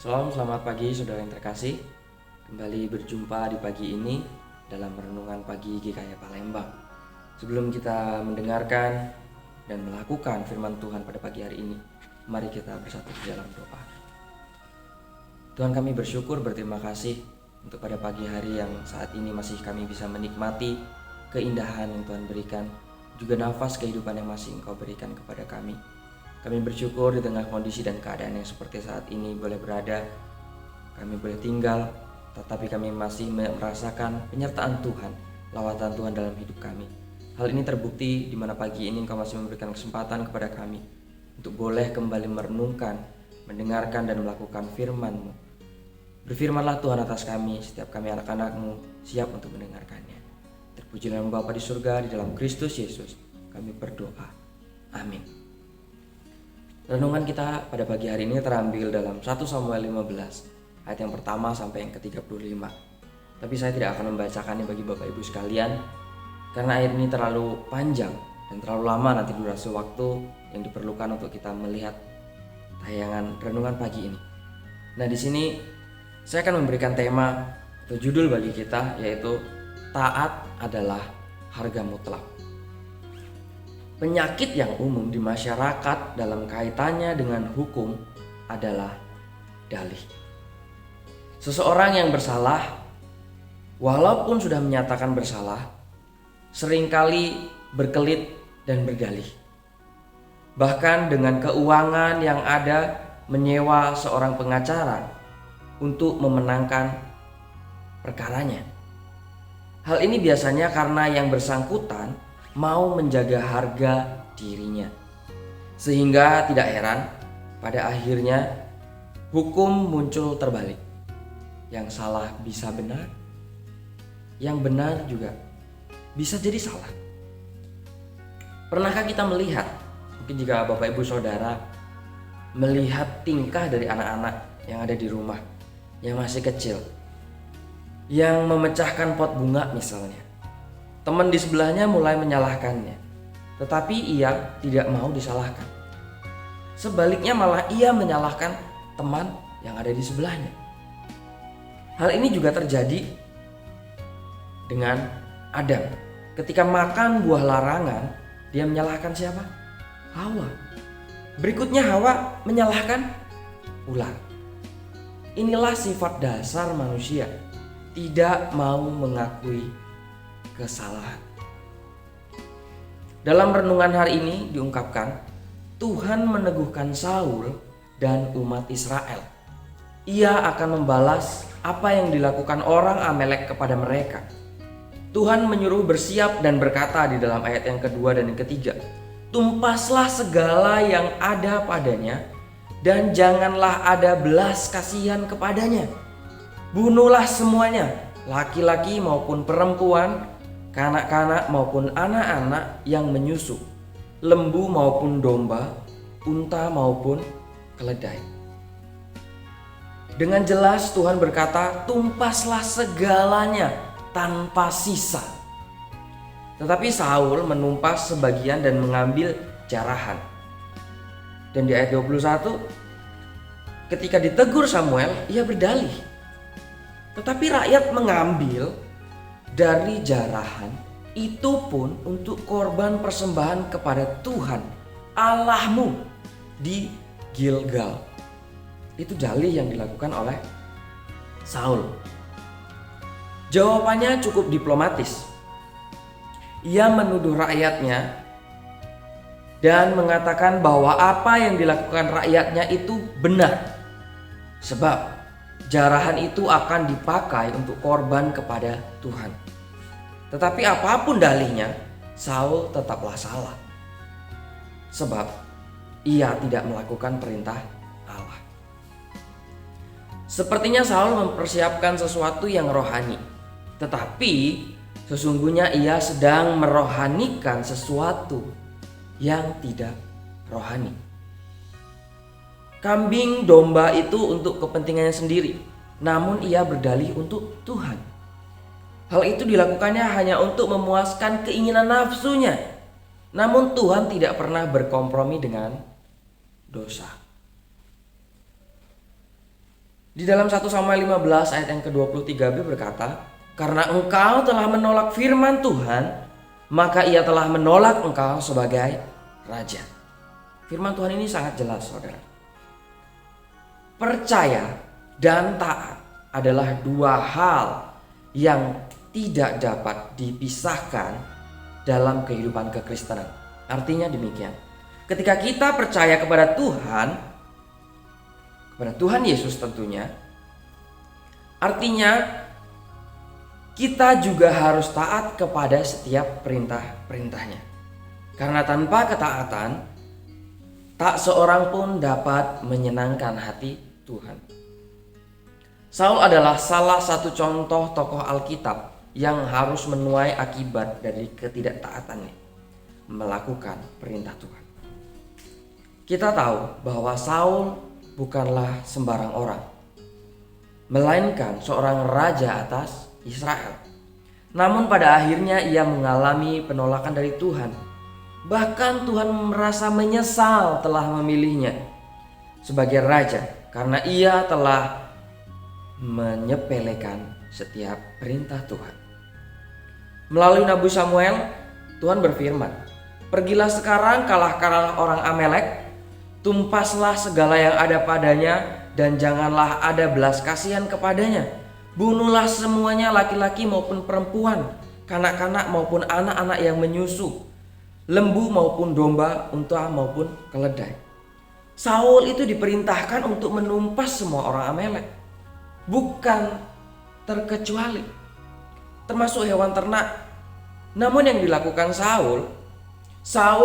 Salam, selamat pagi saudara yang terkasih. Kembali berjumpa di pagi ini dalam renungan pagi GKI Palembang. Sebelum kita mendengarkan dan melakukan firman Tuhan pada pagi hari ini, mari kita bersatu di dalam doa. Tuhan, kami bersyukur, berterima kasih untuk pada pagi hari yang saat ini masih kami bisa menikmati keindahan yang Tuhan berikan, juga nafas kehidupan yang masih Engkau berikan kepada kami. Kami bersyukur di tengah kondisi dan keadaan yang seperti saat ini boleh berada, kami boleh tinggal, tetapi kami masih merasakan penyertaan Tuhan, lawatan Tuhan dalam hidup kami. Hal ini terbukti di mana pagi ini Engkau masih memberikan kesempatan kepada kami untuk boleh kembali merenungkan, mendengarkan dan melakukan firman-Mu. Berfirmanlah Tuhan atas kami, setiap kami anak-anak-Mu siap untuk mendengarkannya. Terpujilah Bapa di surga, di dalam Kristus Yesus kami berdoa. Amin. Renungan kita pada pagi hari ini terambil dalam 1 Samuel 15 ayat yang pertama sampai yang ke-35. Tapi saya tidak akan membacakannya bagi Bapak Ibu sekalian karena ayat ini terlalu panjang dan terlalu lama nanti durasi waktu yang diperlukan untuk kita melihat tayangan renungan pagi ini. Nah, di sini saya akan memberikan tema atau judul bagi kita, yaitu taat adalah harga mutlak. Penyakit yang umum di masyarakat dalam kaitannya dengan hukum adalah dalih. Seseorang yang bersalah, walaupun sudah menyatakan bersalah, seringkali berkelit dan berdalih. Bahkan dengan keuangan yang ada, menyewa seorang pengacara untuk memenangkan perkaranya. Hal ini biasanya karena yang bersangkutan mau menjaga harga dirinya. Sehingga tidak heran pada akhirnya hukum muncul terbalik. Yang salah bisa benar, yang benar juga bisa jadi salah. Pernahkah kita melihat, mungkin jika Bapak Ibu Saudara melihat tingkah dari anak-anak yang ada di rumah yang masih kecil, yang memecahkan pot bunga misalnya, teman di sebelahnya mulai menyalahkannya, tetapi ia tidak mau disalahkan. Sebaliknya malah ia menyalahkan teman yang ada di sebelahnya. Hal ini juga terjadi dengan Adam. Ketika makan buah larangan, dia menyalahkan siapa? Hawa. Berikutnya Hawa menyalahkan ular. Inilah sifat dasar manusia, tidak mau mengakui kesalahan. Dalam renungan hari ini diungkapkan, Tuhan meneguhkan Saul dan umat Israel. Ia akan membalas apa yang dilakukan orang Amalek kepada mereka. Tuhan menyuruh bersiap dan berkata di dalam ayat yang kedua dan yang ketiga, "Tumpaslah segala yang ada padanya dan janganlah ada belas kasihan kepadanya. Bunuhlah semuanya, laki-laki maupun perempuan, kanak-kanak maupun anak-anak yang menyusu, lembu maupun domba, unta maupun keledai." Dengan jelas Tuhan berkata, tumpaslah segalanya tanpa sisa. Tetapi Saul menumpas sebagian dan mengambil jarahan. Dan di ayat 21, ketika ditegur Samuel, ia berdalih. Tetapi rakyat mengambil dari jarahan itu pun untuk korban persembahan kepada Tuhan Allahmu di Gilgal. Itu dalih yang dilakukan oleh Saul. Jawabannya cukup diplomatis. Ia menuduh rakyatnya dan mengatakan bahwa apa yang dilakukan rakyatnya itu benar. Sebab jarahan itu akan dipakai untuk korban kepada Tuhan. Tetapi apapun dalihnya, Saul tetaplah salah. Sebab ia tidak melakukan perintah Allah. Sepertinya Saul mempersiapkan sesuatu yang rohani, tetapi sesungguhnya ia sedang merohanikan sesuatu yang tidak rohani. Kambing domba itu untuk kepentingannya sendiri, namun ia berdalih untuk Tuhan. Hal itu dilakukannya hanya untuk memuaskan keinginan nafsunya. Namun Tuhan tidak pernah berkompromi dengan dosa. Di dalam 1 Samuel 15 ayat yang ke-23b berkata, "Karena engkau telah menolak firman Tuhan, maka ia telah menolak engkau sebagai raja." Firman Tuhan ini sangat jelas, saudara. Percaya dan taat adalah dua hal yang tidak dapat dipisahkan dalam kehidupan kekristenan. Artinya demikian. Ketika kita percaya kepada Tuhan Yesus tentunya, artinya kita juga harus taat kepada setiap perintah-perintahnya. Karena tanpa ketaatan, tak seorang pun dapat menyenangkan hati Tuhan. Saul adalah salah satu contoh tokoh Alkitab yang harus menuai akibat dari ketidaktaatannya melakukan perintah Tuhan. Kita tahu bahwa Saul bukanlah sembarang orang, melainkan seorang raja atas Israel. Namun pada akhirnya ia mengalami penolakan dari Tuhan. Bahkan Tuhan merasa menyesal telah memilihnya sebagai raja karena ia telah menyepelekan setiap perintah Tuhan. Melalui Nabi Samuel, Tuhan berfirman, "Pergilah sekarang, kalahkanlah orang Amalek, tumpaslah segala yang ada padanya, dan janganlah ada belas kasihan kepadanya. Bunuhlah semuanya, laki-laki maupun perempuan, kanak-kanak maupun anak-anak yang menyusu, lembu maupun domba, unta maupun keledai." Saul itu diperintahkan untuk menumpas semua orang Amalek, bukan terkecuali, termasuk hewan ternak. Namun yang dilakukan Saul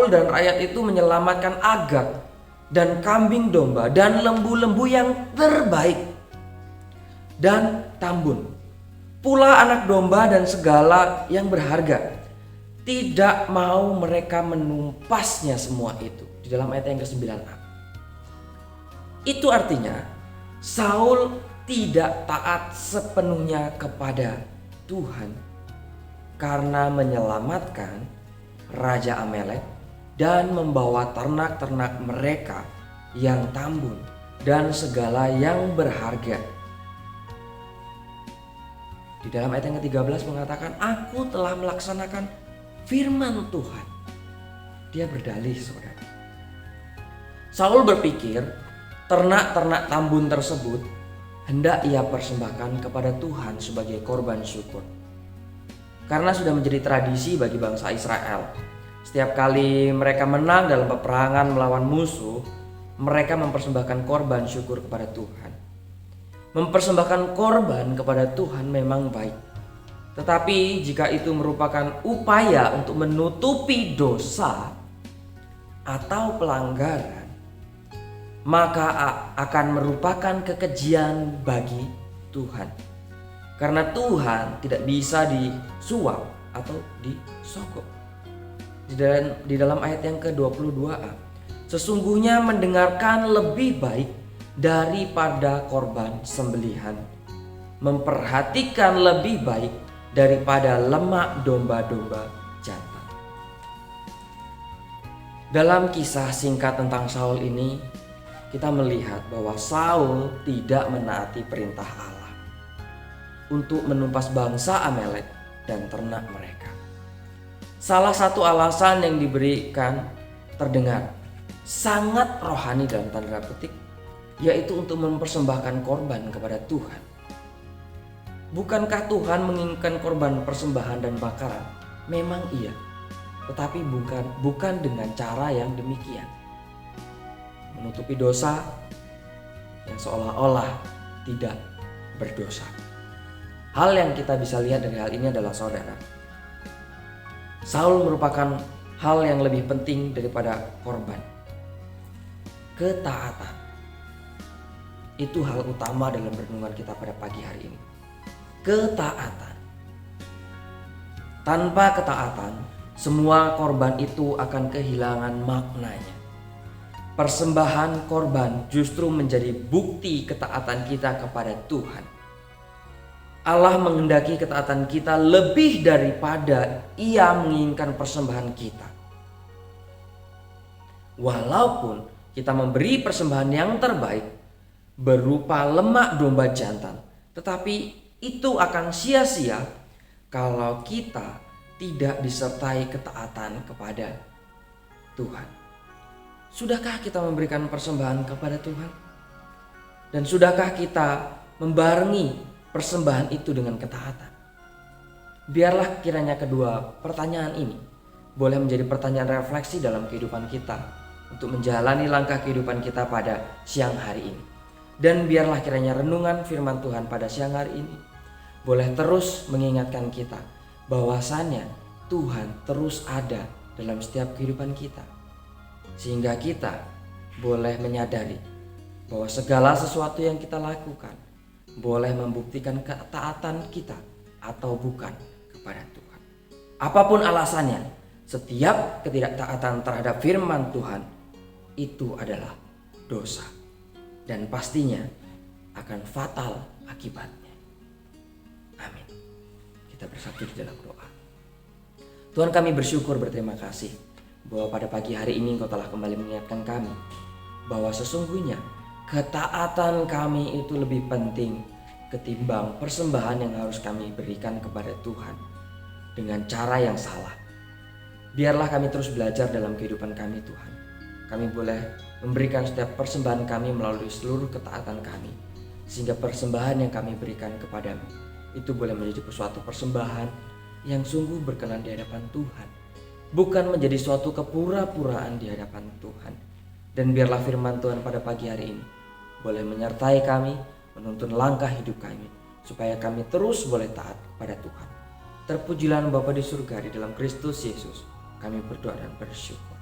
dan rakyat itu menyelamatkan Agag dan kambing domba dan lembu-lembu yang terbaik dan tambun, pula anak domba dan segala yang berharga. Tidak mau mereka menumpasnya semua itu. Di dalam ayat yang ke-9a. Itu artinya Saul tidak taat sepenuhnya kepada Tuhan karena menyelamatkan Raja Amalek dan membawa ternak-ternak mereka yang tambun dan segala yang berharga. Di dalam ayat yang ke-13 mengatakan, "Aku telah melaksanakan firman Tuhan." Dia berdalih, saudara. Saul berpikir ternak-ternak tambun tersebut hendak ia persembahkan kepada Tuhan sebagai korban syukur. Karena sudah menjadi tradisi bagi bangsa Israel, setiap kali mereka menang dalam peperangan melawan musuh, mereka mempersembahkan korban syukur kepada Tuhan. Mempersembahkan korban kepada Tuhan memang baik. Tetapi jika itu merupakan upaya untuk menutupi dosa atau pelanggaran, maka akan merupakan kekejian bagi Tuhan. Karena Tuhan tidak bisa disuap atau disogok. Di dalam ayat yang ke-22a, "Sesungguhnya mendengarkan lebih baik daripada korban sembelihan, memperhatikan lebih baik daripada lemak domba-domba jantan." Dalam kisah singkat tentang Saul ini, kita melihat bahwa Saul tidak menaati perintah Allah untuk menumpas bangsa Amalek dan ternak mereka. Salah satu alasan yang diberikan terdengar sangat rohani dalam tanda petik, yaitu untuk mempersembahkan korban kepada Tuhan. Bukankah Tuhan menginginkan korban persembahan dan bakaran? Memang iya, tetapi bukan dengan cara yang demikian. Menutupi dosa yang seolah-olah tidak berdosa. Hal yang kita bisa lihat dari hal ini adalah, saudara, Saul merupakan hal yang lebih penting daripada korban. Ketaatan itu hal utama dalam renungan kita pada pagi hari ini. Ketaatan. Tanpa ketaatan, semua korban itu akan kehilangan maknanya. Persembahan korban justru menjadi bukti ketaatan kita kepada Tuhan. Allah menghendaki ketaatan kita lebih daripada Ia menginginkan persembahan kita. Walaupun kita memberi persembahan yang terbaik, berupa lemak domba jantan. Tetapi itu akan sia-sia kalau kita tidak disertai ketaatan kepada Tuhan. Sudahkah kita memberikan persembahan kepada Tuhan? Dan sudahkah kita membarengi persembahan itu dengan ketaatan? Biarlah kiranya kedua pertanyaan ini boleh menjadi pertanyaan refleksi dalam kehidupan kita untuk menjalani langkah kehidupan kita pada siang hari ini. Dan biarlah kiranya renungan firman Tuhan pada siang hari ini boleh terus mengingatkan kita bahwasannya Tuhan terus ada dalam setiap kehidupan kita. Sehingga kita boleh menyadari bahwa segala sesuatu yang kita lakukan boleh membuktikan ketaatan kita atau bukan kepada Tuhan. Apapun alasannya, setiap ketidaktaatan terhadap firman Tuhan itu adalah dosa. Dan pastinya akan fatal akibatnya. Amin. Kita bersatu di dalam doa. Tuhan, kami bersyukur berterima kasih bahwa pada pagi hari ini Engkau telah kembali mengingatkan kami bahwa sesungguhnya ketaatan kami itu lebih penting ketimbang persembahan yang harus kami berikan kepada Tuhan dengan cara yang salah. Biarlah kami terus belajar dalam kehidupan kami, Tuhan. Kami boleh memberikan setiap persembahan kami melalui seluruh ketaatan kami, sehingga persembahan yang kami berikan kepadamu itu boleh menjadi suatu persembahan yang sungguh berkenan di hadapan Tuhan, bukan menjadi suatu kepura-puraan di hadapan Tuhan. Dan biarlah firman Tuhan pada pagi hari ini boleh menyertai kami, menuntun langkah hidup kami, supaya kami terus boleh taat kepada Tuhan. Terpujilah Bapa di surga, di dalam Kristus Yesus kami berdoa dan bersyukur.